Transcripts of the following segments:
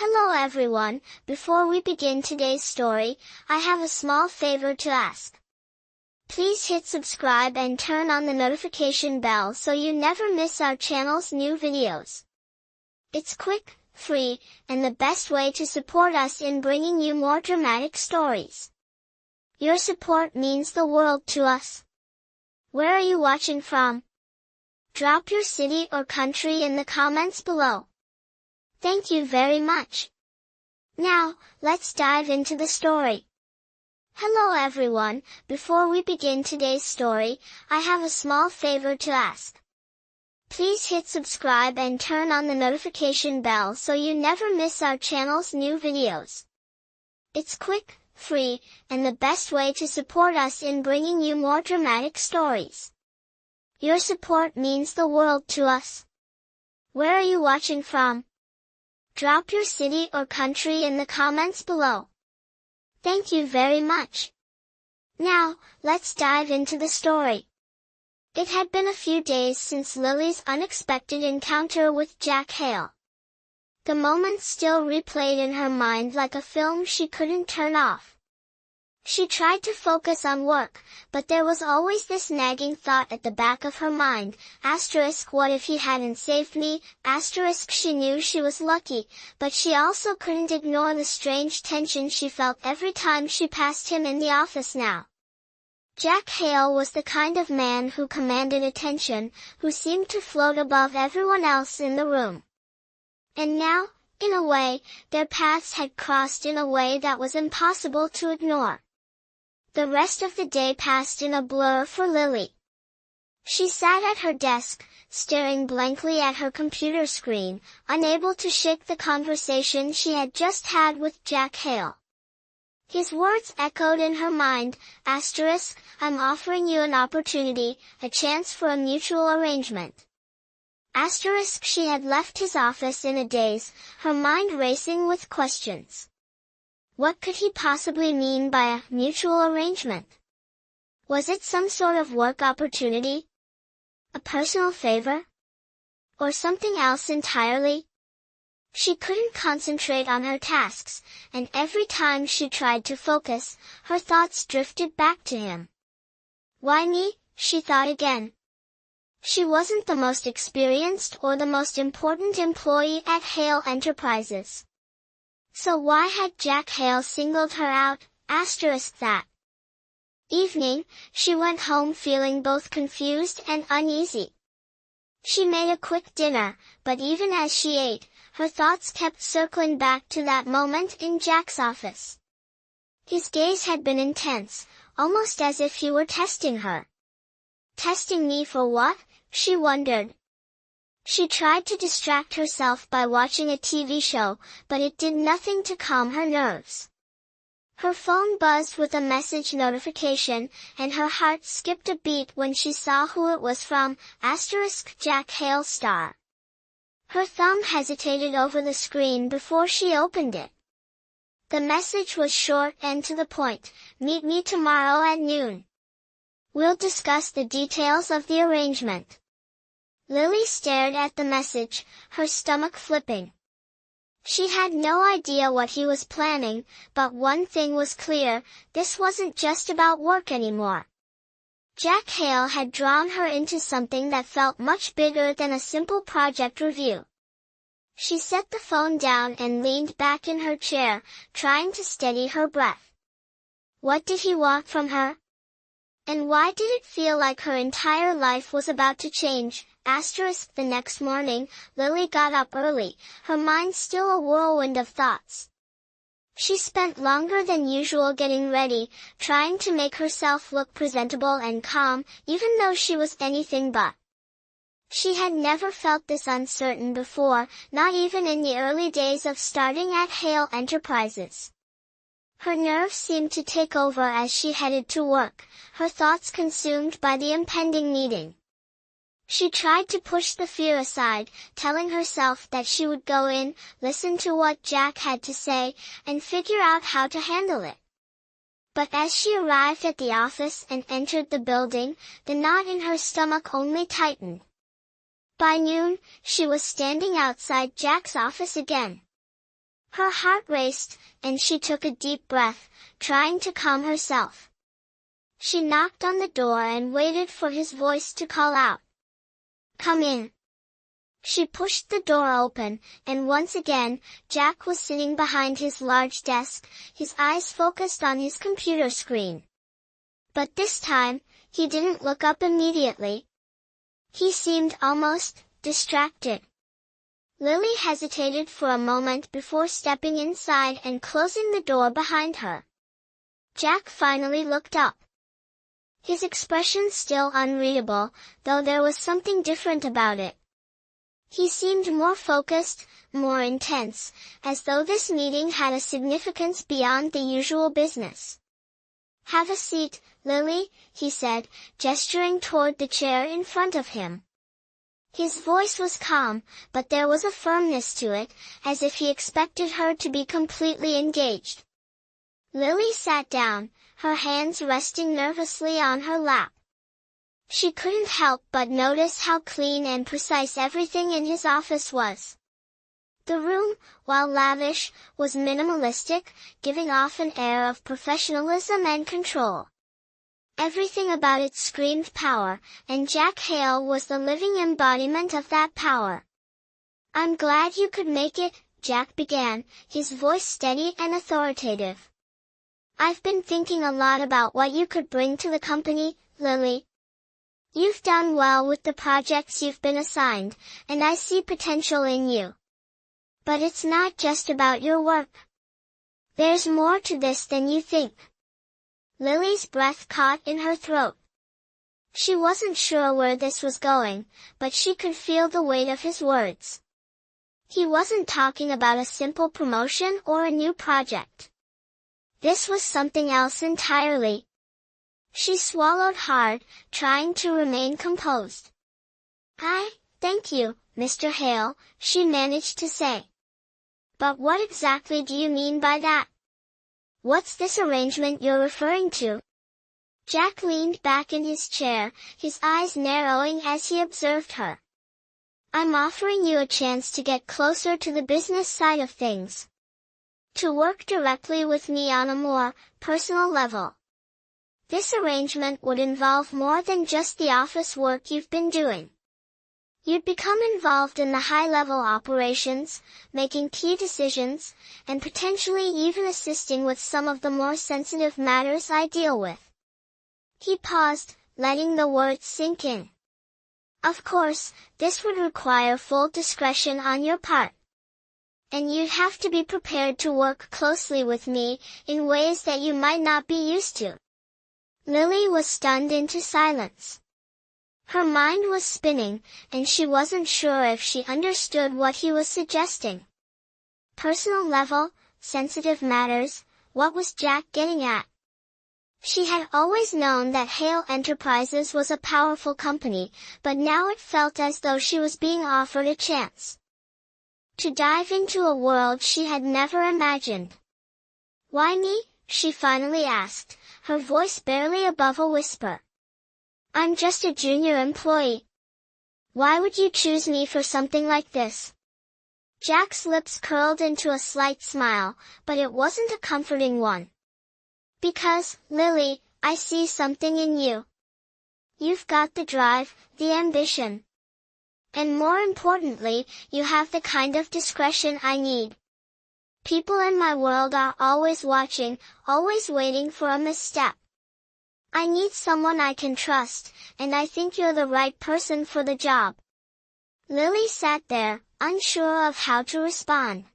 Hello everyone, before we begin today's story, I have a small favor to ask. Please hit subscribe and turn on the notification bell so you never miss our channel's new videos. It's quick, free, and the best way to support us in bringing you more dramatic stories. Your support means the world to us. Where are you watching from? Drop your city or country in the comments below. Thank you very much. Now, let's dive into the story. Hello everyone, before we begin today's story, I have a small favor to ask. Please hit subscribe and turn on the notification bell so you never miss our channel's new videos. It's quick, free, and the best way to support us in bringing you more dramatic stories. Your support means the world to us. Where are you watching from? Drop your city or country in the comments below. Thank you very much. Now, let's dive into the story. It had been a few days since Lily's unexpected encounter with Jack Hale. The moment still replayed in her mind like a film she couldn't turn off. She tried to focus on work, but there was always this nagging thought at the back of her mind, what if he hadn't saved me, she knew she was lucky, but she also couldn't ignore the strange tension she felt every time she passed him in the office now. Jack Hale was the kind of man who commanded attention, who seemed to float above everyone else in the room. And now, in a way, their paths had crossed in a way that was impossible to ignore. The rest of the day passed in a blur for Lily. She sat at her desk, staring blankly at her computer screen, unable to shake the conversation she had just had with Jack Hale. His words echoed in her mind, I'm offering you an opportunity, a chance for a mutual arrangement. She had left his office in a daze, her mind racing with questions. What could he possibly mean by a mutual arrangement? Was it some sort of work opportunity? A personal favor? Or something else entirely? She couldn't concentrate on her tasks, and every time she tried to focus, her thoughts drifted back to him. Why me? She thought again. She wasn't the most experienced or the most important employee at Hale Enterprises. So why had Jack Hale singled her out, that evening, she went home feeling both confused and uneasy. She made a quick dinner, but even as she ate, her thoughts kept circling back to that moment in Jack's office. His gaze had been intense, almost as if he were testing her. Testing me for what? She wondered. She tried to distract herself by watching a TV show, but it did nothing to calm her nerves. Her phone buzzed with a message notification, and her heart skipped a beat when she saw who it was from, Jack Hale star. Her thumb hesitated over the screen before she opened it. The message was short and to the point, meet me tomorrow at noon. We'll discuss the details of the arrangement. Lily stared at the message, her stomach flipping. She had no idea what he was planning, but one thing was clear, this wasn't just about work anymore. Jack Hale had drawn her into something that felt much bigger than a simple project review. She set the phone down and leaned back in her chair, trying to steady her breath. What did he want from her? And why did it feel like her entire life was about to change? The next morning, Lily got up early, her mind still a whirlwind of thoughts. She spent longer than usual getting ready, trying to make herself look presentable and calm, even though she was anything but. She had never felt this uncertain before, not even in the early days of starting at Hale Enterprises. Her nerves seemed to take over as she headed to work, her thoughts consumed by the impending meeting. She tried to push the fear aside, telling herself that she would go in, listen to what Jack had to say, and figure out how to handle it. But as she arrived at the office and entered the building, the knot in her stomach only tightened. By noon, she was standing outside Jack's office again. Her heart raced, and she took a deep breath, trying to calm herself. She knocked on the door and waited for his voice to call out. "Come in." She pushed the door open, and once again, Jack was sitting behind his large desk, his eyes focused on his computer screen. But this time, he didn't look up immediately. He seemed almost distracted. Lily hesitated for a moment before stepping inside and closing the door behind her. Jack finally looked up. His expression still unreadable, though there was something different about it. He seemed more focused, more intense, as though this meeting had a significance beyond the usual business. "Have a seat, Lily," he said, gesturing toward the chair in front of him. His voice was calm, but there was a firmness to it, as if he expected her to be completely engaged. Lily sat down, her hands resting nervously on her lap. She couldn't help but notice how clean and precise everything in his office was. The room, while lavish, was minimalistic, giving off an air of professionalism and control. Everything about it screamed power, and Jack Hale was the living embodiment of that power. "I'm glad you could make it," Jack began, his voice steady and authoritative. "I've been thinking a lot about what you could bring to the company, Lily. You've done well with the projects you've been assigned, and I see potential in you. But it's not just about your work. There's more to this than you think." Lily's breath caught in her throat. She wasn't sure where this was going, but she could feel the weight of his words. He wasn't talking about a simple promotion or a new project. This was something else entirely. She swallowed hard, trying to remain composed. Thank you, Mr. Hale," she managed to say. "But what exactly do you mean by that? What's this arrangement you're referring to?" Jack leaned back in his chair, his eyes narrowing as he observed her. "I'm offering you a chance to get closer to the business side of things. To work directly with me on a more personal level. This arrangement would involve more than just the office work you've been doing. You'd become involved in the high-level operations, making key decisions, and potentially even assisting with some of the more sensitive matters I deal with." He paused, letting the words sink in. "Of course, this would require full discretion on your part. And you'd have to be prepared to work closely with me, in ways that you might not be used to." Lily was stunned into silence. Her mind was spinning, and she wasn't sure if she understood what he was suggesting. Personal level, sensitive matters, what was Jack getting at? She had always known that Hale Enterprises was a powerful company, but now it felt as though she was being offered a chance to dive into a world she had never imagined. "Why me?" she finally asked, her voice barely above a whisper. "I'm just a junior employee. Why would you choose me for something like this?" Jack's lips curled into a slight smile, but it wasn't a comforting one. "Because, Lily, I see something in you. You've got the drive, the ambition. And more importantly, you have the kind of discretion I need. People in my world are always watching, always waiting for a misstep. I need someone I can trust, and I think you're the right person for the job." Lily sat there, unsure of how to respond.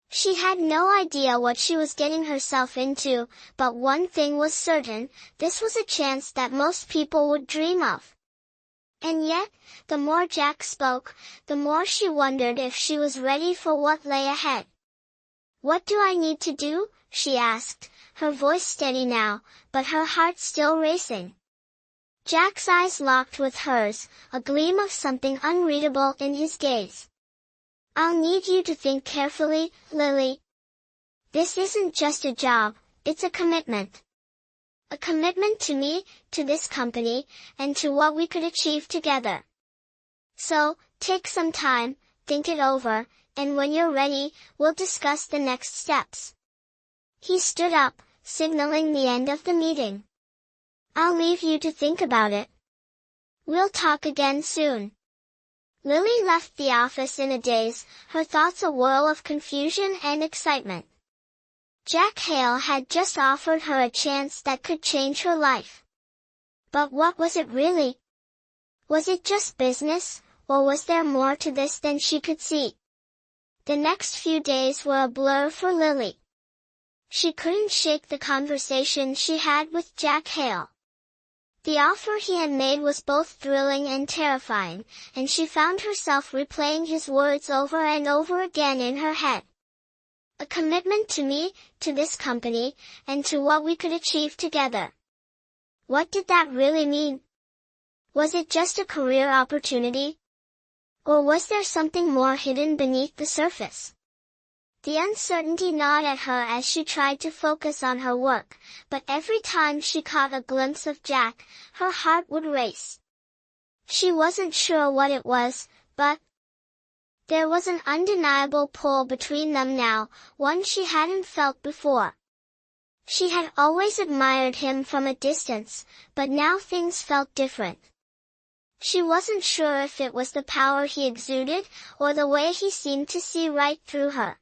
She had no idea what she was getting herself into, but one thing was certain, this was a chance that most people would dream of. And yet, the more Jack spoke, the more she wondered if she was ready for what lay ahead. "What do I need to do?" she asked, her voice steady now, but her heart still racing. Jack's eyes locked with hers, a gleam of something unreadable in his gaze. "I'll need you to think carefully, Lily. This isn't just a job, it's a commitment. A commitment to me, to this company, and to what we could achieve together. So, take some time, think it over, and when you're ready, we'll discuss the next steps." He stood up, signaling the end of the meeting. "I'll leave you to think about it. We'll talk again soon." Lily left the office in a daze, her thoughts a whirl of confusion and excitement. Jack Hale had just offered her a chance that could change her life. But what was it really? Was it just business, or was there more to this than she could see? The next few days were a blur for Lily. She couldn't shake the conversation she had with Jack Hale. The offer he had made was both thrilling and terrifying, and she found herself replaying his words over and over again in her head. A commitment to me, to this company, and to what we could achieve together. What did that really mean? Was it just a career opportunity? Or was there something more hidden beneath the surface? The uncertainty gnawed at her as she tried to focus on her work, but every time she caught a glimpse of Jack, her heart would race. She wasn't sure what it was, but there was an undeniable pull between them now, one she hadn't felt before. She had always admired him from a distance, but now things felt different. She wasn't sure if it was the power he exuded, or the way he seemed to see right through her.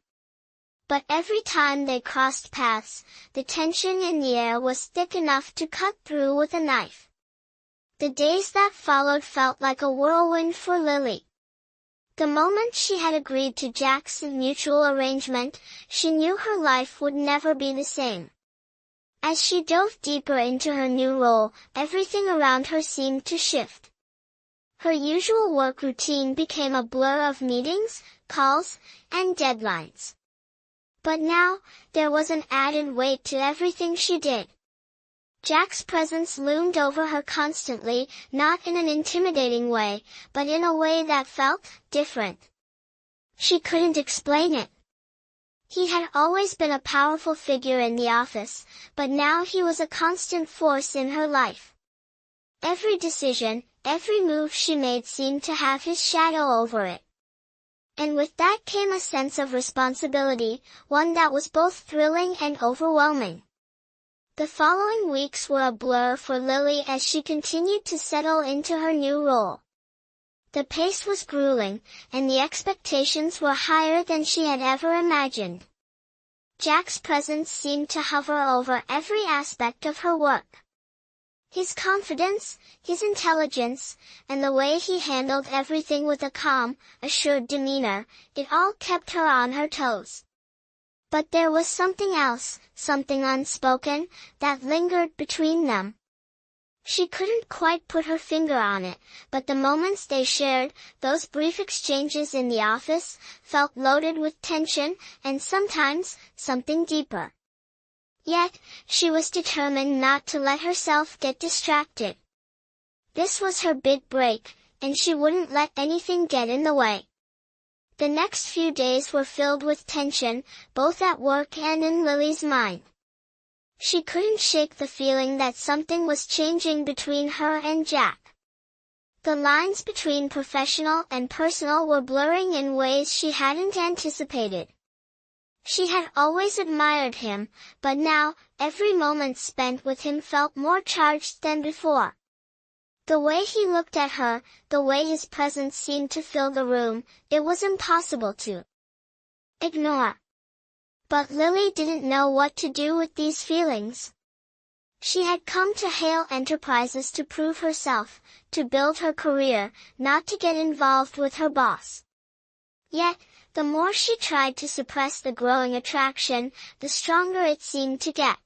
But every time they crossed paths, the tension in the air was thick enough to cut through with a knife. The days that followed felt like a whirlwind for Lily. The moment she had agreed to Jack's mutual arrangement, she knew her life would never be the same. As she dove deeper into her new role, everything around her seemed to shift. Her usual work routine became a blur of meetings, calls, and deadlines. But now, there was an added weight to everything she did. Jack's presence loomed over her constantly, not in an intimidating way, but in a way that felt different. She couldn't explain it. He had always been a powerful figure in the office, but now he was a constant force in her life. Every decision, every move she made seemed to have his shadow over it. And with that came a sense of responsibility, one that was both thrilling and overwhelming. The following weeks were a blur for Lily as she continued to settle into her new role. The pace was grueling, and the expectations were higher than she had ever imagined. Jack's presence seemed to hover over every aspect of her work. His confidence, his intelligence, and the way he handled everything with a calm, assured demeanor, it all kept her on her toes. But there was something else, something unspoken, that lingered between them. She couldn't quite put her finger on it, but the moments they shared, those brief exchanges in the office, felt loaded with tension, and sometimes, something deeper. Yet, she was determined not to let herself get distracted. This was her big break, and she wouldn't let anything get in the way. The next few days were filled with tension, both at work and in Lily's mind. She couldn't shake the feeling that something was changing between her and Jack. The lines between professional and personal were blurring in ways she hadn't anticipated. She had always admired him, but now, every moment spent with him felt more charged than before. The way he looked at her, the way his presence seemed to fill the room, it was impossible to ignore. But Lily didn't know what to do with these feelings. She had come to Hale Enterprises to prove herself, to build her career, not to get involved with her boss. Yet, the more she tried to suppress the growing attraction, the stronger it seemed to get.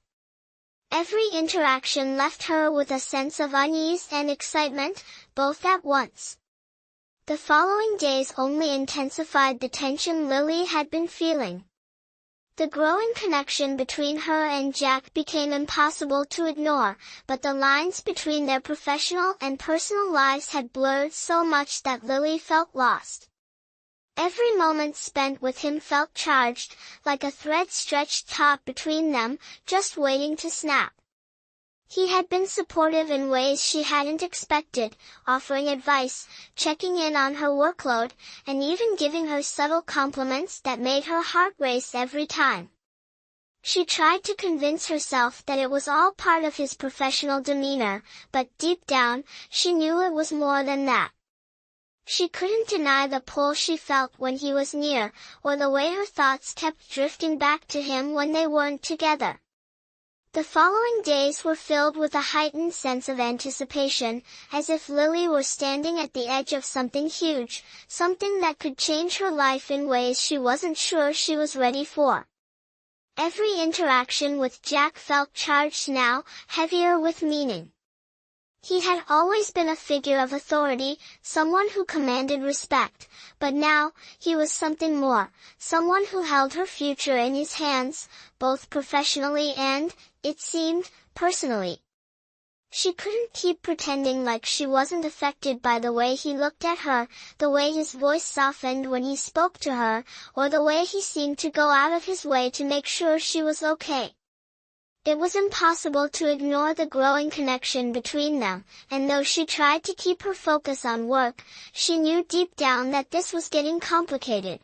Every interaction left her with a sense of unease and excitement, both at once. The following days only intensified the tension Lily had been feeling. The growing connection between her and Jack became impossible to ignore, but the lines between their professional and personal lives had blurred so much that Lily felt lost. Every moment spent with him felt charged, like a thread stretched taut between them, just waiting to snap. He had been supportive in ways she hadn't expected, offering advice, checking in on her workload, and even giving her subtle compliments that made her heart race every time. She tried to convince herself that it was all part of his professional demeanor, but deep down, she knew it was more than that. She couldn't deny the pull she felt when he was near, or the way her thoughts kept drifting back to him when they weren't together. The following days were filled with a heightened sense of anticipation, as if Lily were standing at the edge of something huge, something that could change her life in ways she wasn't sure she was ready for. Every interaction with Jack felt charged now, heavier with meaning. He had always been a figure of authority, someone who commanded respect, but now, he was something more, someone who held her future in his hands, both professionally and, it seemed, personally. She couldn't keep pretending like she wasn't affected by the way he looked at her, the way his voice softened when he spoke to her, or the way he seemed to go out of his way to make sure she was okay. It was impossible to ignore the growing connection between them, and though she tried to keep her focus on work, she knew deep down that this was getting complicated.